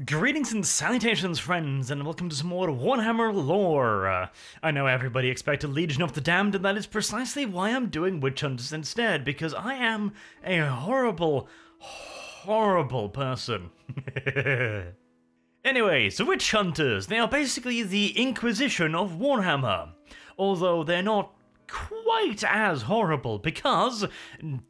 Greetings and salutations, friends, and welcome to some more Warhammer lore. I know everybody expected Legion of the Damned, and that is precisely why I'm doing Witch Hunters instead, because I am a horrible, horrible person. Anyway, so Witch Hunters, they are basically the Inquisition of Warhammer, although they're not quite as horrible because,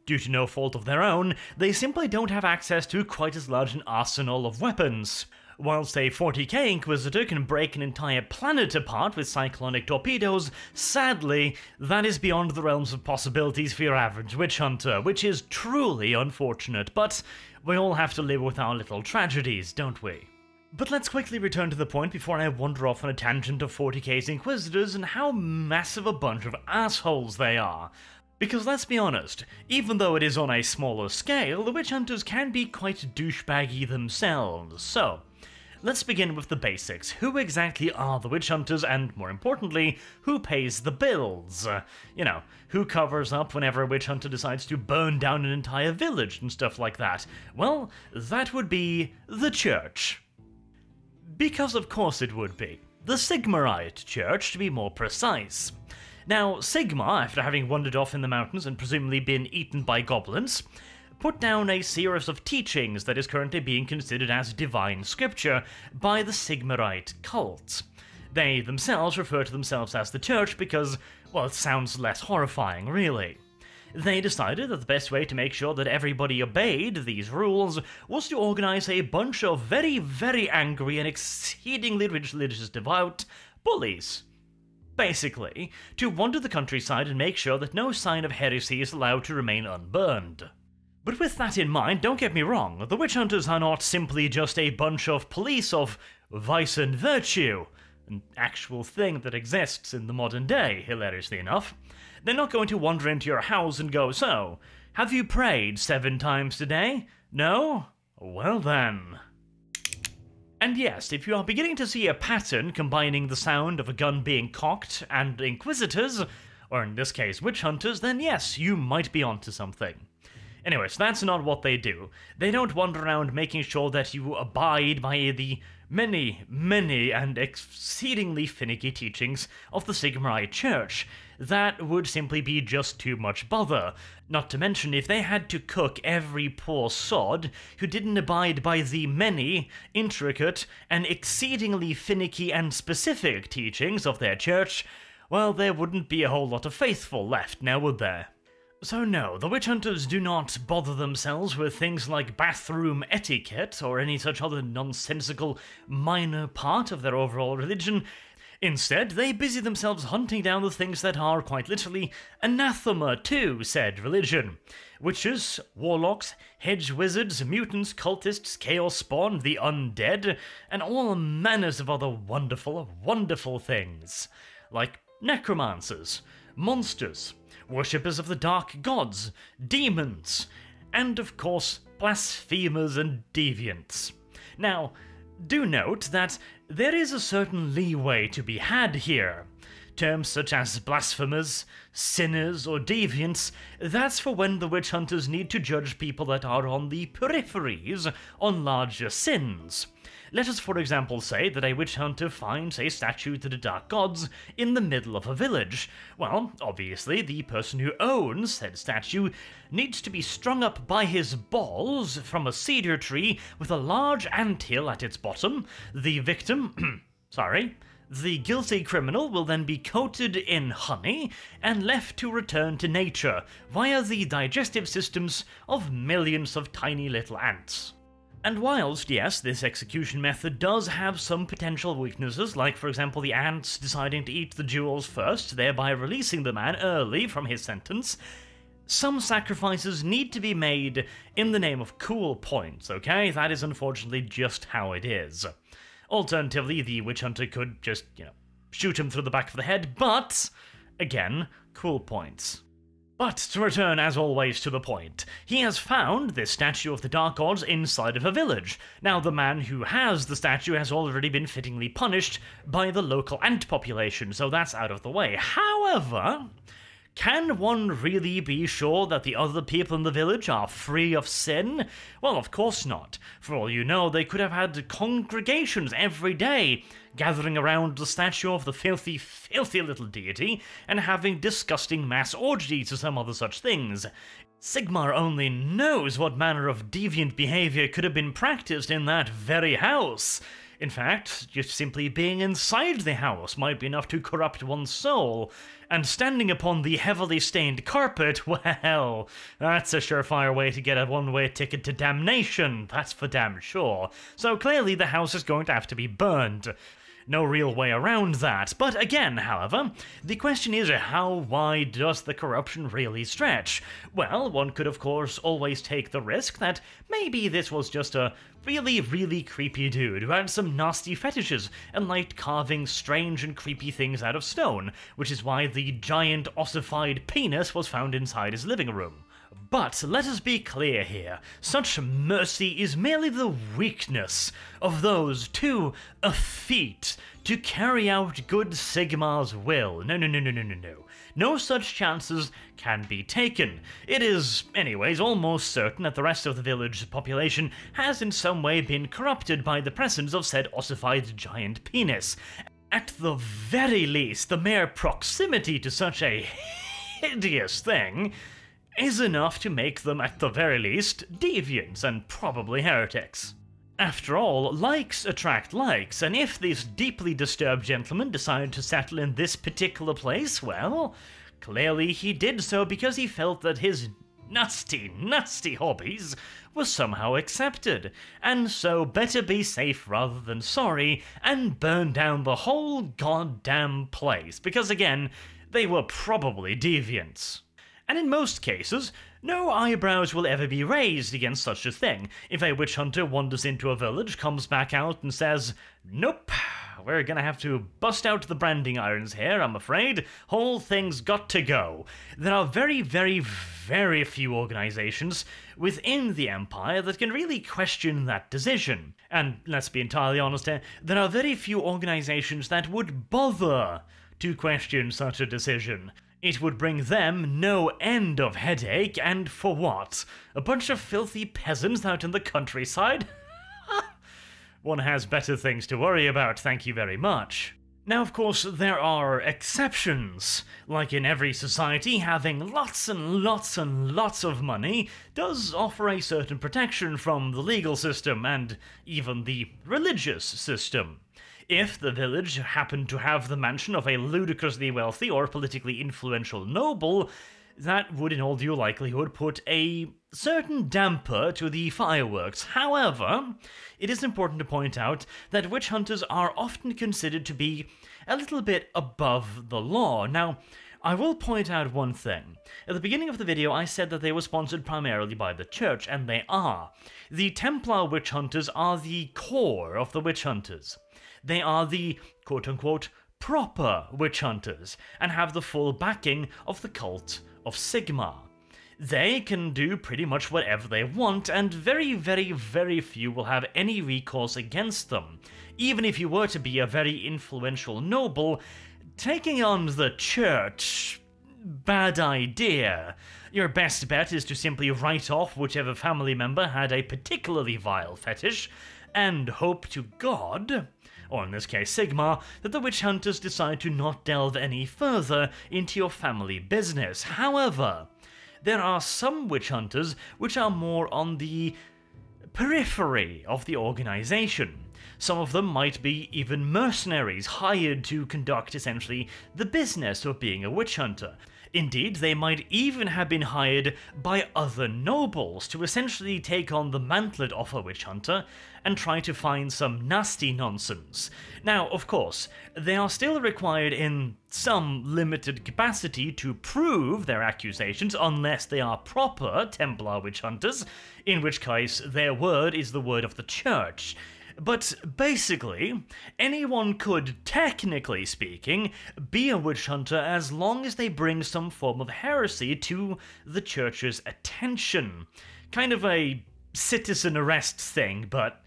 due to no fault of their own, they simply don't have access to quite as large an arsenal of weapons. Whilst a 40k Inquisitor can break an entire planet apart with cyclonic torpedoes, sadly, that is beyond the realms of possibilities for your average witch hunter, which is truly unfortunate, but we all have to live with our little tragedies, don't we? But let's quickly return to the point before I wander off on a tangent of 40k's Inquisitors and how massive a bunch of assholes they are. Because let's be honest, even though it is on a smaller scale, the Witch Hunters can be quite douchebaggy themselves. So, let's begin with the basics. Who exactly are the Witch Hunters, and more importantly, who pays the bills? Who covers up whenever a Witch Hunter decides to burn down an entire village and stuff like that? Well, that would be the Church. Because of course it would be. The Sigmarite Church, to be more precise. Now, Sigmar, after having wandered off in the mountains and presumably been eaten by goblins, put down a series of teachings that is currently being considered as divine scripture by the Sigmarite cult. They themselves refer to themselves as the Church because, well, it sounds less horrifying, really. They decided that the best way to make sure that everybody obeyed these rules was to organize a bunch of very, very angry and exceedingly religious devout bullies. Basically, to wander the countryside and make sure that no sign of heresy is allowed to remain unburned. But with that in mind, don't get me wrong, the Witch Hunters are not simply just a bunch of police of vice and virtue, an actual thing that exists in the modern day, hilariously enough. They're not going to wander into your house and go, "So, have you prayed 7 times today? No? Well then." And yes, if you are beginning to see a pattern combining the sound of a gun being cocked and Inquisitors, or in this case Witch Hunters, then yes, you might be onto something. Anyways, that's not what they do. They don't wander around making sure that you abide by the many, many and exceedingly finicky teachings of the Sigmarite Church. That would simply be just too much bother. Not to mention, if they had to cook every poor sod who didn't abide by the many, intricate, and exceedingly finicky and specific teachings of their church, well, there wouldn't be a whole lot of faithful left, now would there? So no, the Witch Hunters do not bother themselves with things like bathroom etiquette or any such other nonsensical minor part of their overall religion. Instead, they busy themselves hunting down the things that are, quite literally, anathema to said religion. Witches, warlocks, hedge wizards, mutants, cultists, chaos spawn, the undead, and all manners of other wonderful, wonderful things. Like necromancers, monsters, worshippers of the dark gods, demons, and of course, blasphemers and deviants. Now, do note that there is a certain leeway to be had here. Terms such as blasphemers, sinners, or deviants, that's for when the Witch Hunters need to judge people that are on the peripheries on larger sins. Let us, for example, say that a witch hunter finds a statue to the dark gods in the middle of a village. Well, obviously, the person who owns said statue needs to be strung up by his balls from a cedar tree with a large anthill at its bottom. The victim, the guilty criminal will then be coated in honey and left to return to nature via the digestive systems of millions of tiny little ants. And whilst, yes, this execution method does have some potential weaknesses, like for example the ants deciding to eat the jewels first, thereby releasing the man early from his sentence, some sacrifices need to be made in the name of cool points, okay? That is unfortunately just how it is. Alternatively, the witch hunter could just, shoot him through the back of the head, but, again, cool points. But to return, as always, to the point, he has found this statue of the Dark Gods inside of a village. Now, the man who has the statue has already been fittingly punished by the local ant population, so that's out of the way. However, Can one really be sure that the other people in the village are free of sin? Well, of course not. For all you know, they could have had congregations every day, gathering around the statue of the filthy, filthy little deity, and having disgusting mass orgies or some other such things. Sigmar only knows what manner of deviant behavior could have been practiced in that very house. In fact, just simply being inside the house might be enough to corrupt one's soul, and standing upon the heavily stained carpet, well, that's a surefire way to get a one-way ticket to damnation, that's for damn sure. So clearly the house is going to have to be burned. No real way around that. But again, however, the question is, how wide does the corruption really stretch? Well, one could of course always take the risk that maybe this was just a really, really creepy dude who had some nasty fetishes and liked carving strange and creepy things out of stone, which is why the giant ossified penis was found inside his living room. But let us be clear here, such mercy is merely the weakness of those too effete to carry out good Sigmar's will. No. No such chances can be taken. It is, anyways, almost certain that the rest of the village population has in some way been corrupted by the presence of said ossified giant penis. At the very least, the mere proximity to such a hideous thing is enough to make them, at the very least, deviants and probably heretics. After all, likes attract likes, and if this deeply disturbed gentleman decided to settle in this particular place, well, clearly he did so because he felt that his nasty, nasty hobbies were somehow accepted, and so better be safe rather than sorry, and burn down the whole goddamn place, because again, they were probably deviants. And in most cases, no eyebrows will ever be raised against such a thing. If a witch hunter wanders into a village, comes back out and says, "Nope, we're gonna have to bust out the branding irons here, I'm afraid. Whole thing's got to go." There are very, very, very few organizations within the Empire that can really question that decision. And let's be entirely honest here, there are very few organizations that would bother to question such a decision. It would bring them no end of headache, and for what? A bunch of filthy peasants out in the countryside? One has better things to worry about, thank you very much. Now, of course, there are exceptions. Like in every society, having lots and lots and lots of money does offer a certain protection from the legal system and even the religious system. If the village happened to have the mansion of a ludicrously wealthy or politically influential noble, that would in all due likelihood put a certain damper to the fireworks. However, it is important to point out that witch hunters are often considered to be a little bit above the law. Now, I will point out one thing. At the beginning of the video, I said that they were sponsored primarily by the church, and they are. The Templar witch hunters are the core of the witch hunters. They are the quote-unquote proper witch hunters, and have the full backing of the cult of Sigmar. They can do pretty much whatever they want, and very, very, very few will have any recourse against them. Even if you were to be a very influential noble, taking on the church, bad idea. Your best bet is to simply write off whichever family member had a particularly vile fetish, and hope to God, or in this case Sigmar, that the witch hunters decide to not delve any further into your family business. However, there are some witch hunters which are more on the periphery of the organization. Some of them might be even mercenaries hired to conduct essentially the business of being a witch hunter. Indeed, they might even have been hired by other nobles to essentially take on the mantlet of a witch hunter and try to find some nasty nonsense. Now, of course, they are still required in some limited capacity to prove their accusations unless they are proper Templar witch hunters, in which case their word is the word of the church. But basically, anyone could, technically speaking, be a witch hunter as long as they bring some form of heresy to the church's attention. Kind of a citizen arrest thing, but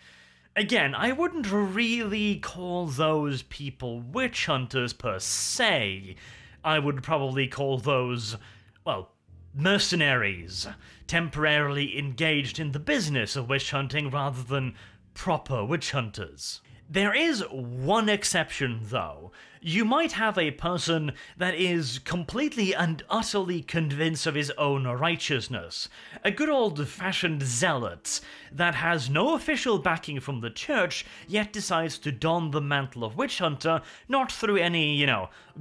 again, I wouldn't really call those people witch hunters per se. I would probably call those, well, mercenaries, temporarily engaged in the business of witch hunting rather than proper witch hunters. There is one exception, though. You might have a person that is completely and utterly convinced of his own righteousness, a good old-fashioned zealot that has no official backing from the church, yet decides to don the mantle of witch hunter, not through any,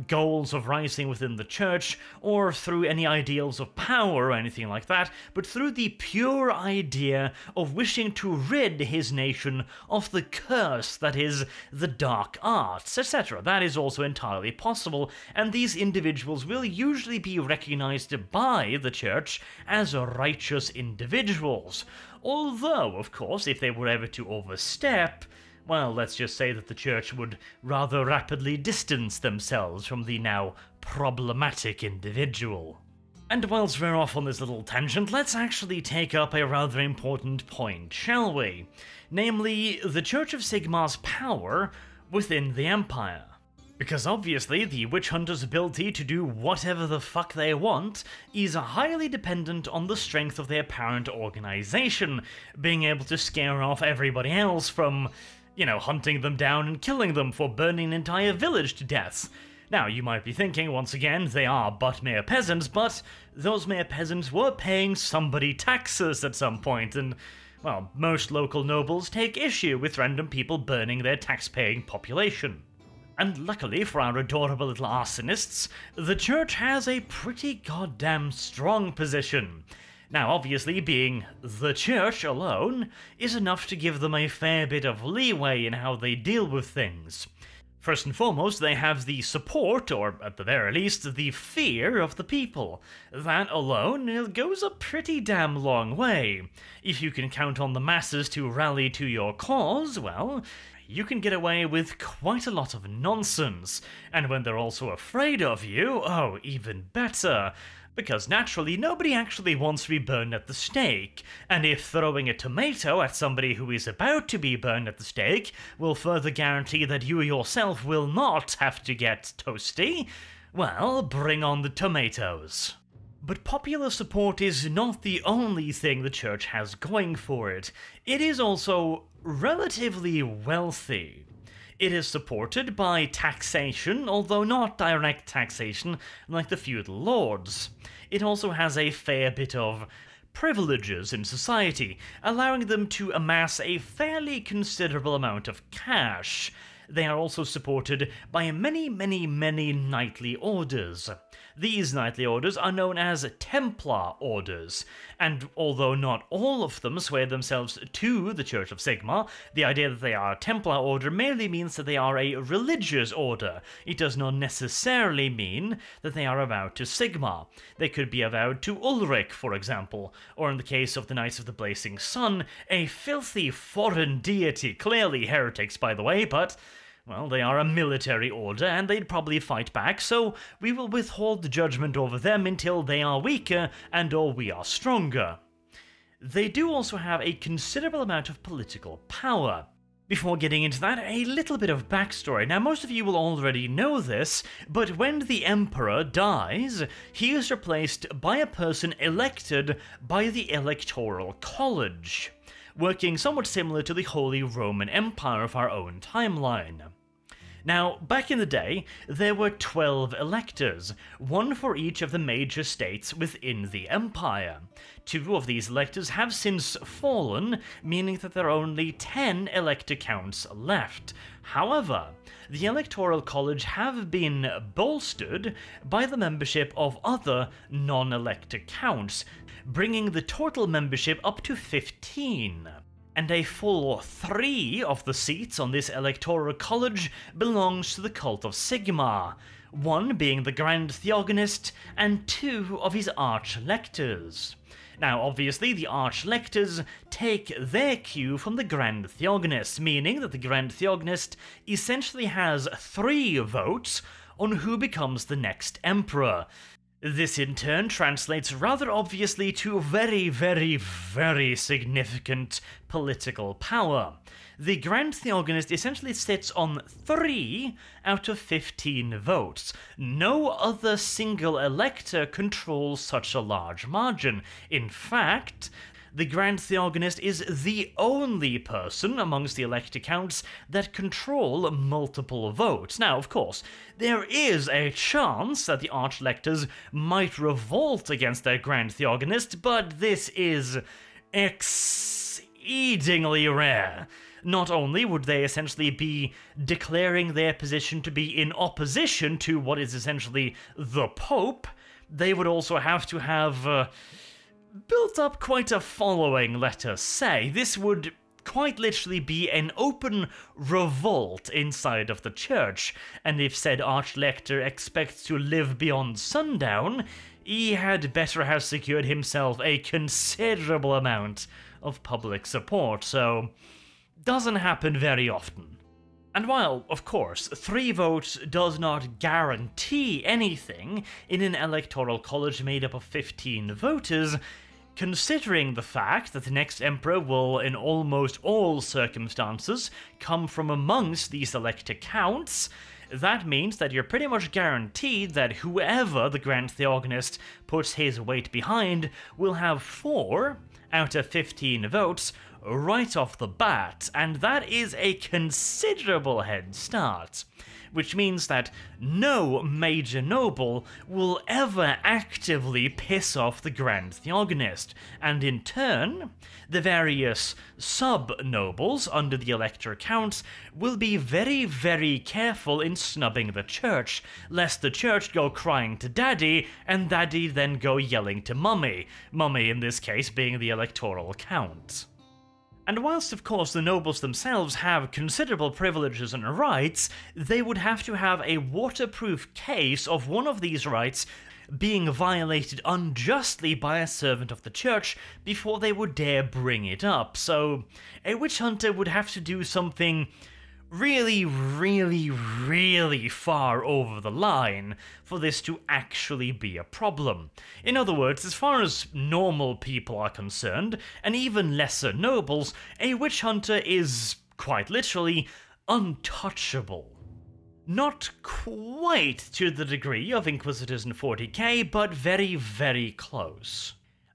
goals of rising within the church, or through any ideals of power or anything like that, but through the pure idea of wishing to rid his nation of the curse that is the dark arts, etc. That is also entirely possible, and these individuals will usually be recognized by the church as righteous individuals. Although, of course, if they were ever to overstep, well, let's just say that the church would rather rapidly distance themselves from the now problematic individual. And whilst we're off on this little tangent, let's actually take up a rather important point, shall we? Namely, the Church of Sigmar's power within the Empire. Because obviously, the witch hunter's ability to do whatever the fuck they want is highly dependent on the strength of their parent organization, being able to scare off everybody else from, hunting them down and killing them for burning an entire village to death. Now, you might be thinking, once again, they are but mere peasants, but those mere peasants were paying somebody taxes at some point, and, well, most local nobles take issue with random people burning their tax-paying population. And luckily for our adorable little arsonists, the church has a pretty goddamn strong position. Now, obviously, being the church alone is enough to give them a fair bit of leeway in how they deal with things. First and foremost, they have the support, or at the very least, the fear of the people. That alone goes a pretty damn long way. If you can count on the masses to rally to your cause, well, you can get away with quite a lot of nonsense. And when they're also afraid of you, oh, even better. Because naturally, nobody actually wants to be burned at the stake, and if throwing a tomato at somebody who is about to be burned at the stake will further guarantee that you yourself will not have to get toasty, well, bring on the tomatoes. But popular support is not the only thing the church has going for it. It is also relatively wealthy. It is supported by taxation, although not direct taxation like the feudal lords. It also has a fair bit of privileges in society, allowing them to amass a fairly considerable amount of cash. They are also supported by many knightly orders. These knightly orders are known as Templar orders, and although not all of them swear themselves to the Church of Sigmar, the idea that they are a Templar order merely means that they are a religious order. It does not necessarily mean that they are avowed to Sigmar. They could be avowed to Ulrich, for example, or in the case of the Knights of the Blazing Sun, a filthy foreign deity, clearly heretics by the way, but well, they are a military order, and they'd probably fight back, so we will withhold judgment over them until they are weaker and/or we are stronger. They do also have a considerable amount of political power. Before getting into that, a little bit of backstory. Now, most of you will already know this, but when the Emperor dies, he is replaced by a person elected by the Electoral College, working somewhat similar to the Holy Roman Empire of our own timeline. Now, back in the day, there were 12 electors, one for each of the major states within the empire. 2 of these electors have since fallen, meaning that there are only 10 elector counts left. However, the Electoral College have been bolstered by the membership of other non-elector counts, bringing the total membership up to 15. And a full 3 of the seats on this Electoral College belongs to the cult of Sigmar, 1 being the Grand Theogonist and 2 of his Archlectors. Now, obviously, the Archlectors take their cue from the Grand Theogonist, meaning that the Grand Theogonist essentially has 3 votes on who becomes the next emperor. This in turn translates rather obviously to very, very, very significant political power. The Grand Theogonist essentially sits on 3 out of 15 votes. No other single elector controls such a large margin. In fact, the Grand Theogonist is the only person amongst the elector counts that control multiple votes. Now, of course, there is a chance that the Arch-Electors might revolt against their Grand Theogonist, but this is exceedingly rare. Not only would they essentially be declaring their position to be in opposition to what is essentially the Pope, they would also have to have built up quite a following, let us say. This would quite literally be an open revolt inside of the church, and if said Arch-Lector expects to live beyond sundown, he had better have secured himself a considerable amount of public support, so doesn't happen very often. And while, of course, 3 votes does not guarantee anything in an electoral college made up of 15 voters, considering the fact that the next emperor will, in almost all circumstances, come from amongst these elector counts, that means that you're pretty much guaranteed that whoever the Grand Theogonist puts his weight behind will have 4 out of 15 votes right off the bat, and that is a considerable head start. Which means that no major noble will ever actively piss off the Grand Theogonist, and in turn, the various sub-nobles under the elector counts will be very, very careful in snubbing the church, lest the church go crying to daddy, and daddy then go yelling to mummy, mummy in this case being the electoral count. And whilst, of course, the nobles themselves have considerable privileges and rights, they would have to have a waterproof case of one of these rights being violated unjustly by a servant of the church before they would dare bring it up. So, a witch hunter would have to do something really, really, really far over the line for this to actually be a problem. In other words, as far as normal people are concerned, and even lesser nobles, a witch hunter is, quite literally, untouchable. Not quite to the degree of Inquisitors in 40k, but very, very close.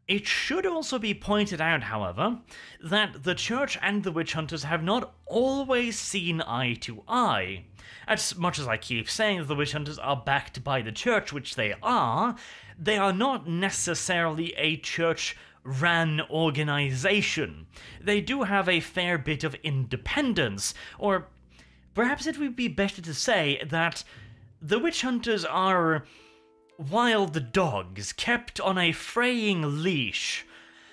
It should also be pointed out, however, that the Church and the witch hunters have not always seen eye to eye. As much as I keep saying that the witch hunters are backed by the Church, which they are not necessarily a Church-ran organization. They do have a fair bit of independence, or perhaps it would be better to say that the witch hunters are wild dogs kept on a fraying leash.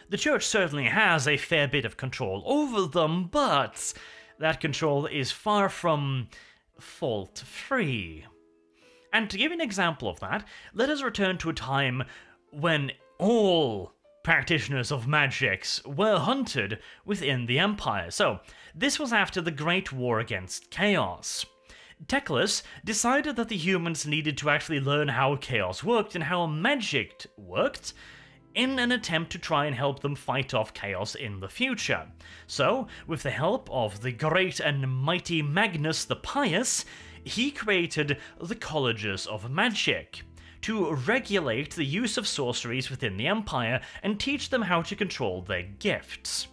The Church certainly has a fair bit of control over them, but that control is far from fault-free. And to give an example of that, let us return to a time when all practitioners of magics were hunted within the Empire. So, this was after the Great War against Chaos. Teclis decided that the humans needed to actually learn how chaos worked and how magic worked in an attempt to try and help them fight off chaos in the future. So, with the help of the great and mighty Magnus the Pious, he created the Colleges of Magic to regulate the use of sorceries within the Empire and teach them how to control their gifts.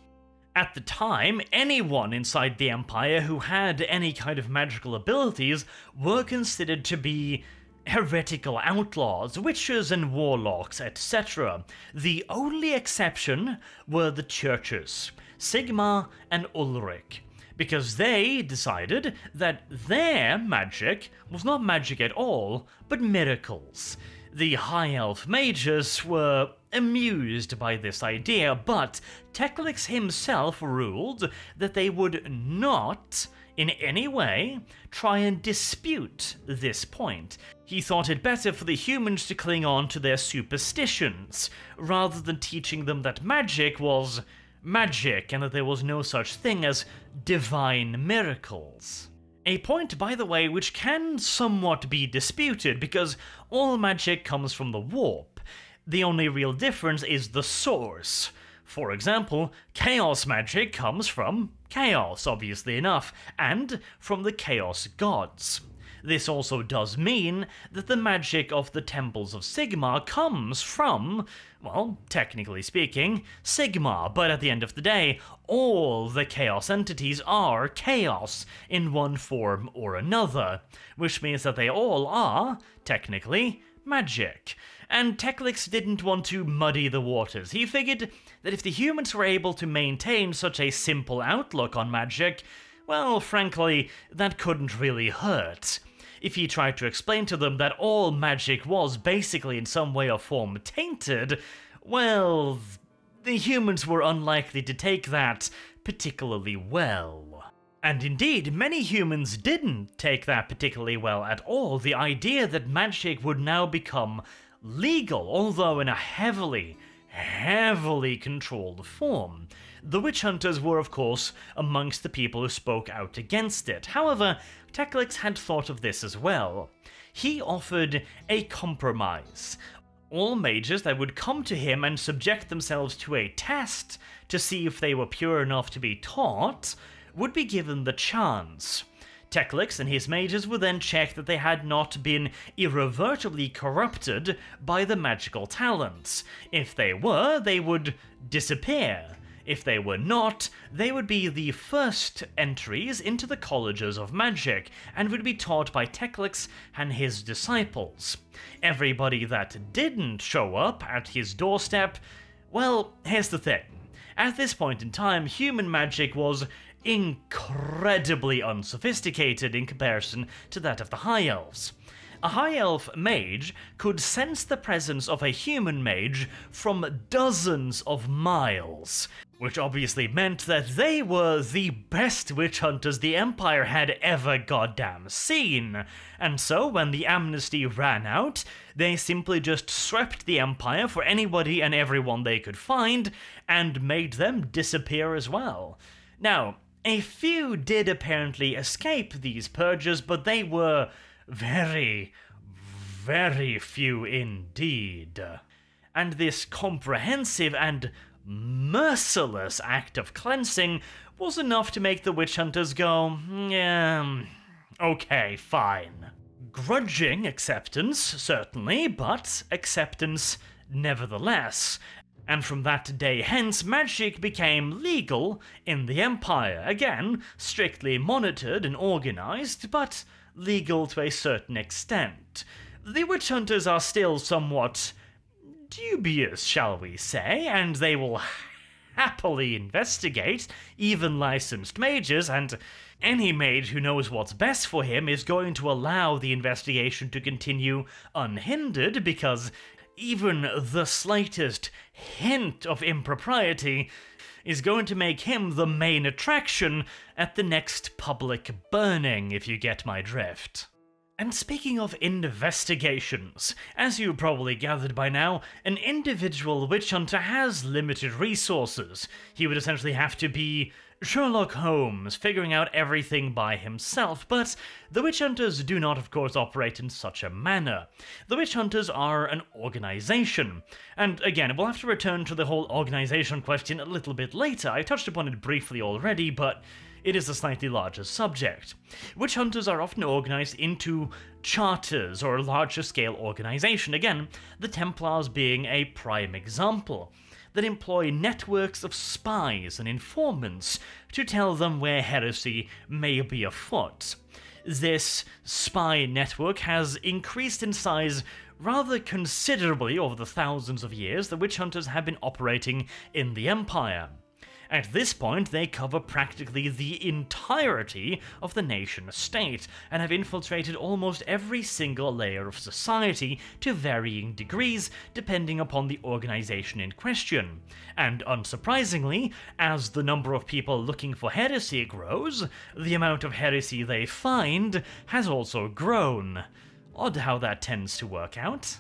At the time, anyone inside the Empire who had any kind of magical abilities were considered to be heretical outlaws, witches and warlocks, etc. The only exception were the churches, Sigmar and Ulrich, because they decided that their magic was not magic at all, but miracles. The High Elf mages were amused by this idea, but Teclis himself ruled that they would not, in any way, try and dispute this point. He thought it better for the humans to cling on to their superstitions, rather than teaching them that magic was magic and that there was no such thing as divine miracles. A point, by the way, which can somewhat be disputed, because all magic comes from the warp. The only real difference is the source. For example, chaos magic comes from chaos, obviously enough, and from the chaos gods. This also does mean that the magic of the temples of Sigmar comes from, well, technically speaking, Sigmar, but at the end of the day, all the chaos entities are chaos in one form or another, which means that they all are, technically, magic. And Teclix didn't want to muddy the waters. He figured that if the humans were able to maintain such a simple outlook on magic, well, frankly, that couldn't really hurt. If he tried to explain to them that all magic was basically in some way or form tainted, well, the humans were unlikely to take that particularly well. And indeed, many humans didn't take that particularly well at all. The idea that magic would now become legal, although in a heavily controlled form. The witch hunters were, of course, amongst the people who spoke out against it. However, Teclix had thought of this as well. He offered a compromise. All mages that would come to him and subject themselves to a test to see if they were pure enough to be taught would be given the chance. Teclix and his mages would then check that they had not been irreversibly corrupted by the magical talents. If they were, they would disappear. If they were not, they would be the first entries into the colleges of magic, and would be taught by Teclix and his disciples. Everybody that didn't show up at his doorstep, well, here's the thing. At this point in time, human magic was incredibly unsophisticated in comparison to that of the High Elves. A High Elf mage could sense the presence of a human mage from dozens of miles, which obviously meant that they were the best witch hunters the Empire had ever goddamn seen. And so when the amnesty ran out, they simply just swept the Empire for anybody and everyone they could find, and made them disappear as well. Now, a few did apparently escape these purges, but they were very few indeed. And this comprehensive and merciless act of cleansing was enough to make the witch hunters go, okay, fine. Grudging acceptance, certainly, but acceptance nevertheless. And from that day hence, magic became legal in the Empire. Again, strictly monitored and organized, but legal to a certain extent. The witch hunters are still somewhat dubious, shall we say, and they will happily investigate even licensed mages, and any mage who knows what's best for him is going to allow the investigation to continue unhindered, because even the slightest hint of impropriety is going to make him the main attraction at the next public burning, if you get my drift. And speaking of investigations, as you probably gathered by now, an individual witch hunter has limited resources. He would essentially have to be Sherlock Holmes, figuring out everything by himself, but the witch hunters do not, of course, operate in such a manner. The witch hunters are an organization, and again, we'll have to return to the whole organization question a little bit later. I touched upon it briefly already, but it is a slightly larger subject. Witch hunters are often organized into charters or larger scale organization, again, the Templars being a prime example, that employ networks of spies and informants to tell them where heresy may be afoot. This spy network has increased in size rather considerably over the thousands of years that witch hunters have been operating in the Empire. At this point, they cover practically the entirety of the nation-state, and have infiltrated almost every single layer of society to varying degrees, depending upon the organization in question. And unsurprisingly, as the number of people looking for heresy grows, the amount of heresy they find has also grown. Odd how that tends to work out.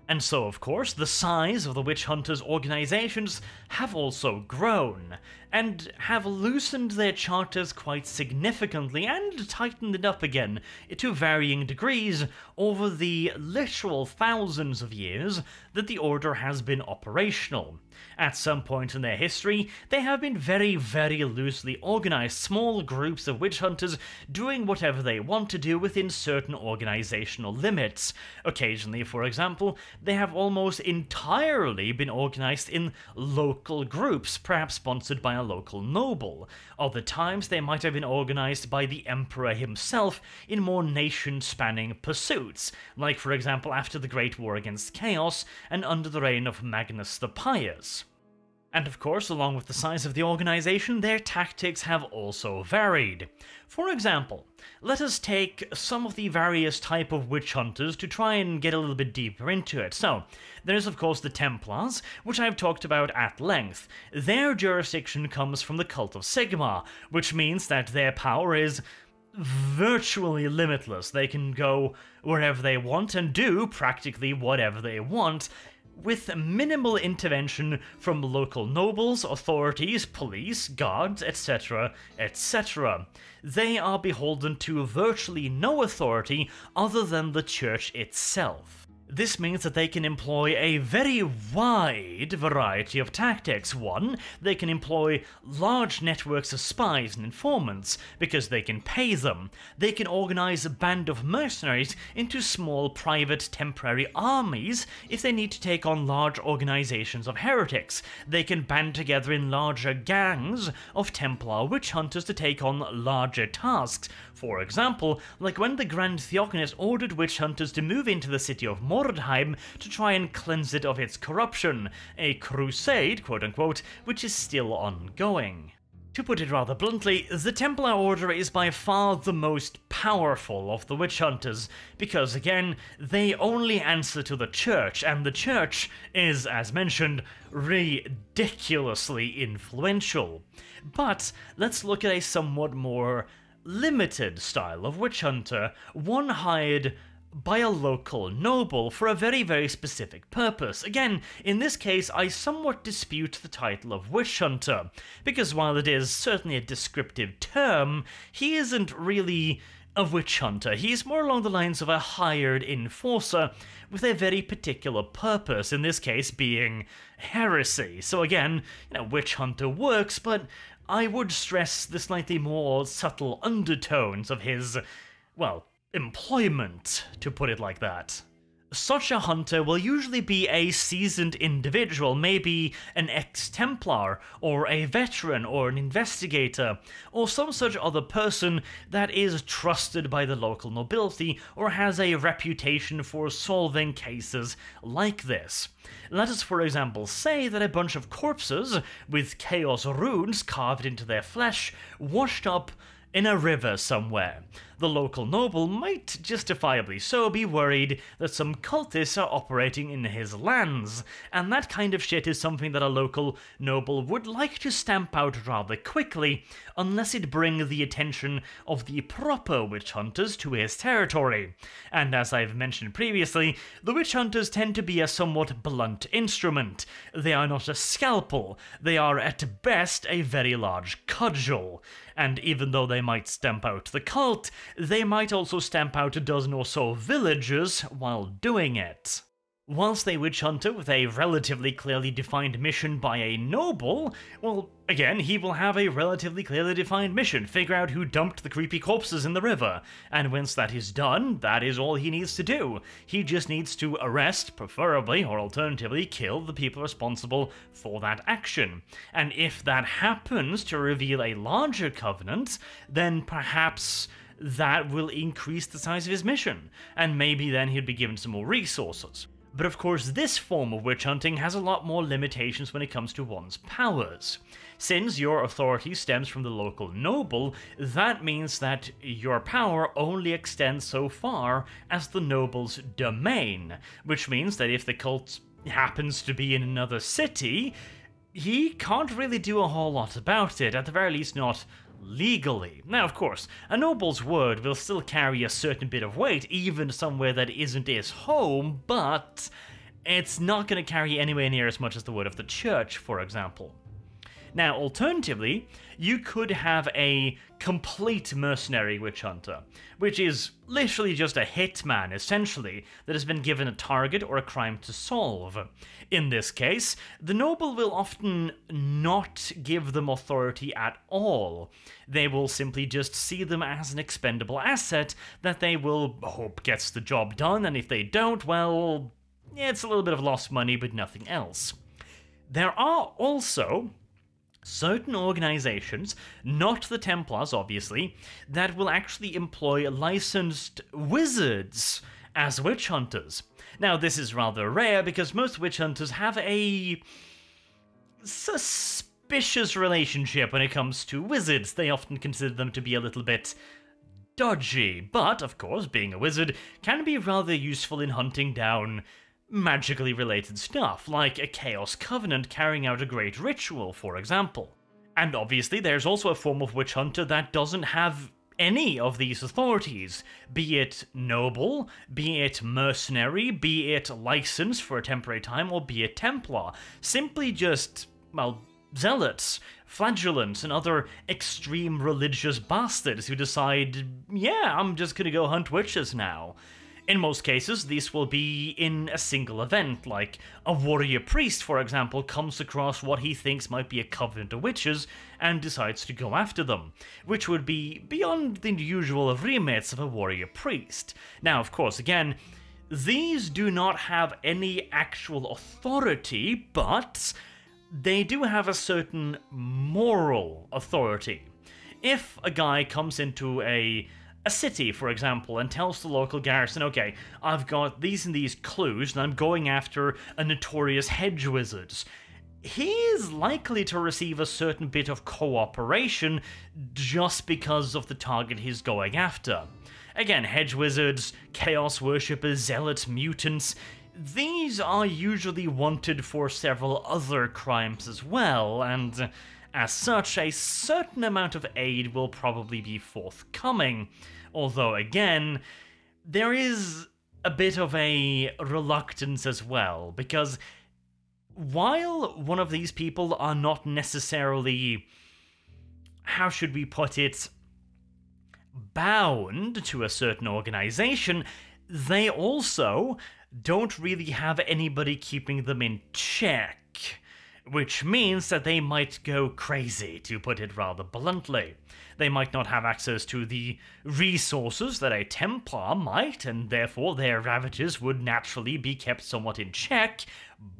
And so, of course, the size of the witch hunters' organizations have also grown, and have loosened their charters quite significantly and tightened it up again to varying degrees over the literal thousands of years that the Order has been operational. At some point in their history, they have been very, very loosely organized, small groups of witch hunters doing whatever they want to do within certain organizational limits. Occasionally, for example, they have almost entirely been organized in local groups, perhaps sponsored by a local noble. Other times, they might have been organized by the Emperor himself in more nation-spanning pursuits, like for example after the Great War against Chaos and under the reign of Magnus the Pious. And of course, along with the size of the organization, their tactics have also varied. For example, let us take some of the various type of witch hunters to try and get a little bit deeper into it. So, there's of course the Templars, which I've talked about at length. Their jurisdiction comes from the cult of Sigmar, which means that their power is virtually limitless. They can go wherever they want and do practically whatever they want, with minimal intervention from local nobles, authorities, police, guards, etc., etc. They are beholden to virtually no authority other than the church itself. This means that they can employ a very wide variety of tactics. One, they can employ large networks of spies and informants, because they can pay them. They can organize a band of mercenaries into small private temporary armies if they need to take on large organizations of heretics. They can band together in larger gangs of Templar witch hunters to take on larger tasks. For example, like when the Grand Theocnis ordered witch hunters to move into the city of Mordheim to try and cleanse it of its corruption, a crusade, quote-unquote, which is still ongoing. To put it rather bluntly, the Templar Order is by far the most powerful of the witch hunters, because again, they only answer to the church, and the church is, as mentioned, ridiculously influential. But let's look at a somewhat more limited style of witch hunter, one hired by a local noble for a very, very specific purpose. Again, in this case, I somewhat dispute the title of witch hunter, because while it is certainly a descriptive term, he isn't really a witch hunter. He's more along the lines of a hired enforcer with a very particular purpose, in this case being heresy. So again, witch hunter works, but I would stress the slightly more subtle undertones of his, well, employment, to put it like that. Such a hunter will usually be a seasoned individual, maybe an ex-Templar, or a veteran, or an investigator, or some such other person that is trusted by the local nobility, or has a reputation for solving cases like this. Let us, for example, say that a bunch of corpses, with chaos runes carved into their flesh, washed up in a river somewhere. The local noble might, justifiably so, be worried that some cultists are operating in his lands, and that kind of shit is something that a local noble would like to stamp out rather quickly, unless it bring the attention of the proper witch hunters to his territory. And as I've mentioned previously, the witch hunters tend to be a somewhat blunt instrument. They are not a scalpel, they are at best a very large cudgel. And even though they might stamp out the cult, they might also stamp out a dozen or so villagers while doing it. Whilst a witch hunter with a relatively clearly defined mission by a noble, well, again, he will have a relatively clearly defined mission, figure out who dumped the creepy corpses in the river, and once that is done, that is all he needs to do. He just needs to arrest, preferably, or alternatively, kill the people responsible for that action. And if that happens to reveal a larger covenant, then perhaps that will increase the size of his mission, and maybe then he'd be given some more resources. But of course, this form of witch hunting has a lot more limitations when it comes to one's powers. Since your authority stems from the local noble, that means that your power only extends so far as the noble's domain, which means that if the cult happens to be in another city, he can't really do a whole lot about it, at the very least not legally. Now, of course, a noble's word will still carry a certain bit of weight, even somewhere that isn't his home, but it's not going to carry anywhere near as much as the word of the church, for example. Now, alternatively, you could have a complete mercenary witch hunter, which is literally just a hitman, essentially, that has been given a target or a crime to solve. In this case, the noble will often not give them authority at all. They will simply just see them as an expendable asset that they will hope gets the job done, and if they don't, well, it's a little bit of lost money, but nothing else. There are also certain organizations, not the Templars obviously, that will actually employ licensed wizards as witch hunters. Now, this is rather rare because most witch hunters have a suspicious relationship when it comes to wizards. They often consider them to be a little bit dodgy, but of course, being a wizard can be rather useful in hunting down magically related stuff, like a Chaos Covenant carrying out a great ritual, for example. And obviously there's also a form of witch hunter that doesn't have any of these authorities, be it noble, be it mercenary, be it licensed for a temporary time, or be it Templar. Simply just, well, zealots, flagellants, and other extreme religious bastards who decide, yeah, I'm just gonna go hunt witches now. In most cases, these will be in a single event, like a warrior priest, for example, comes across what he thinks might be a covenant of witches and decides to go after them, which would be beyond the usual remits of a warrior priest. Now, of course, again, these do not have any actual authority, but they do have a certain moral authority. If a guy comes into a city, for example, and tells the local garrison, okay, I've got these and these clues, and I'm going after a notorious hedge wizard, he is likely to receive a certain bit of cooperation just because of the target he's going after. Again, hedge wizards, chaos worshippers, zealots, mutants, these are usually wanted for several other crimes as well, and as such, a certain amount of aid will probably be forthcoming. Although, again, there is a bit of a reluctance as well, because while one of these people are not necessarily, how should we put it, bound to a certain organization, they also don't really have anybody keeping them in check. Which means that they might go crazy, to put it rather bluntly. They might not have access to the resources that a Templar might, and therefore their ravages would naturally be kept somewhat in check,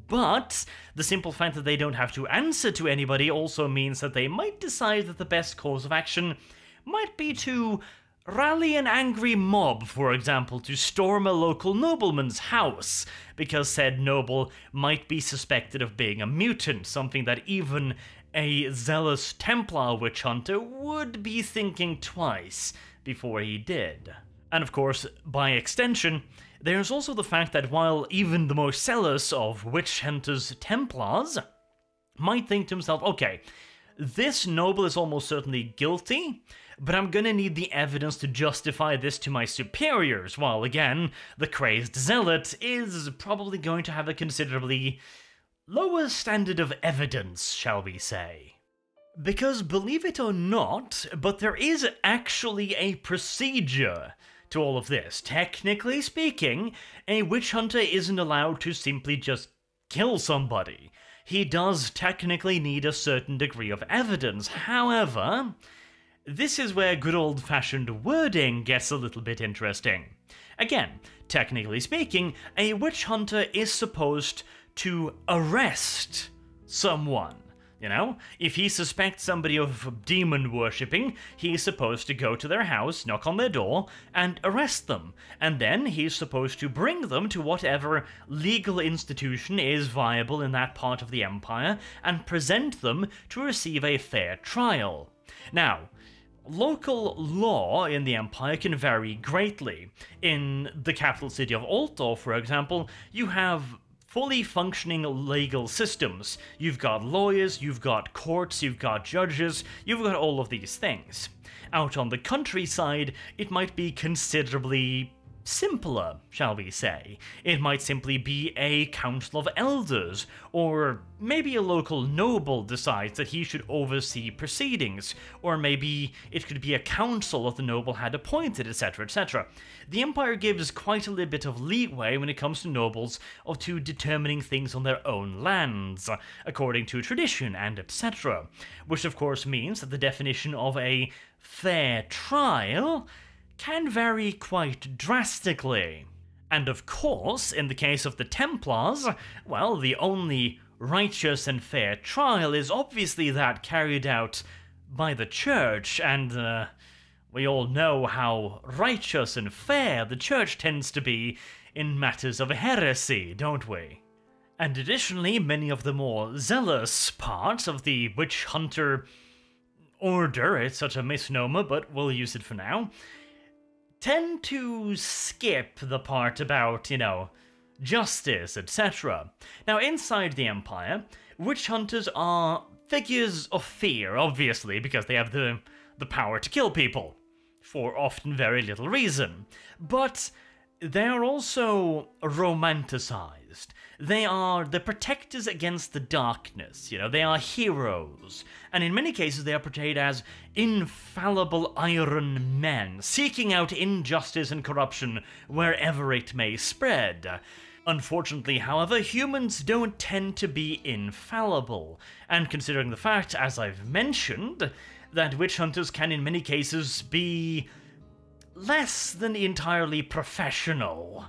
but the simple fact that they don't have to answer to anybody also means that they might decide that the best course of action might be to rally an angry mob, for example, to storm a local nobleman's house, because said noble might be suspected of being a mutant, something that even a zealous Templar witch hunter would be thinking twice before he did. And of course, by extension, there's also the fact that while even the most zealous of witch hunters Templars might think to himself, okay, this noble is almost certainly guilty, but I'm gonna need the evidence to justify this to my superiors, while again, the crazed zealot is probably going to have a considerably lower standard of evidence, shall we say. Because believe it or not, but there is actually a procedure to all of this. Technically speaking, a witch hunter isn't allowed to simply just kill somebody. He does technically need a certain degree of evidence. However, this is where good old-fashioned wording gets a little bit interesting. Again, technically speaking, a witch hunter is supposed to arrest someone. You know, if he suspects somebody of demon worshipping, he's supposed to go to their house, knock on their door, and arrest them. And then he's supposed to bring them to whatever legal institution is viable in that part of the empire, and present them to receive a fair trial. Now, local law in the Empire can vary greatly. In the capital city of Ultor, for example, you have fully functioning legal systems. You've got lawyers, you've got courts, you've got judges, you've got all of these things. Out on the countryside, it might be considerably simpler, shall we say. It might simply be a council of elders, or maybe a local noble decides that he should oversee proceedings, or maybe it could be a council that the noble had appointed, etc., etc. The Empire gives quite a little bit of leeway when it comes to nobles to determining things on their own lands, according to tradition and etc., which of course means that the definition of a fair trial can vary quite drastically. And of course, in the case of the Templars, well, the only righteous and fair trial is obviously that carried out by the Church, and we all know how righteous and fair the Church tends to be in matters of heresy, don't we? And additionally, many of the more zealous parts of the witch hunter order, it's such a misnomer, but we'll use it for now, tend to skip the part about, justice, etc. Now, inside the Empire, witch hunters are figures of fear, obviously, because they have the power to kill people, for often very little reason. But they are also romanticized. They are the protectors against the darkness, they are heroes, and in many cases they are portrayed as infallible iron men, seeking out injustice and corruption wherever it may spread. Unfortunately, however, humans don't tend to be infallible, and considering the fact, as I've mentioned, that witch hunters can in many cases be less than entirely professional,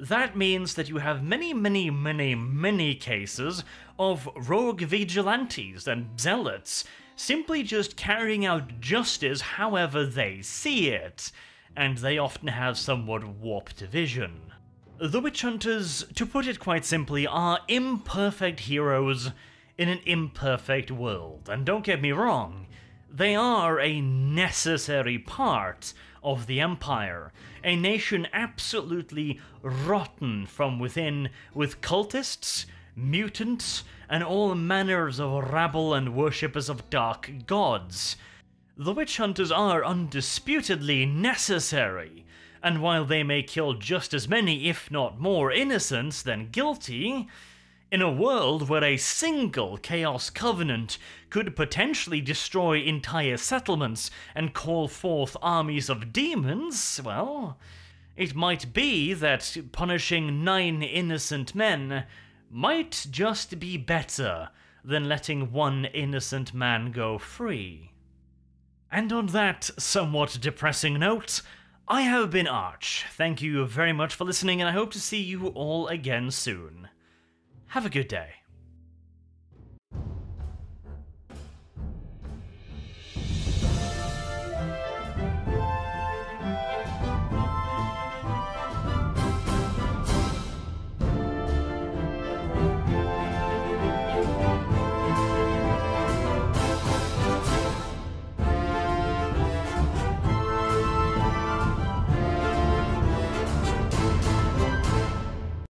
that means that you have many cases of rogue vigilantes and zealots simply just carrying out justice however they see it, and they often have somewhat warped vision. The witch hunters, to put it quite simply, are imperfect heroes in an imperfect world, and don't get me wrong, they are a necessary part of the Empire, a nation absolutely rotten from within, with cultists, mutants, and all manners of rabble and worshippers of dark gods. The witch hunters are undisputedly necessary, and while they may kill just as many, if not more, innocents than guilty, in a world where a single Chaos Covenant could potentially destroy entire settlements and call forth armies of demons, well, it might be that punishing 9 innocent men might just be better than letting 1 innocent man go free. And on that somewhat depressing note, I have been Arch. Thank you very much for listening, and I hope to see you all again soon. Have a good day.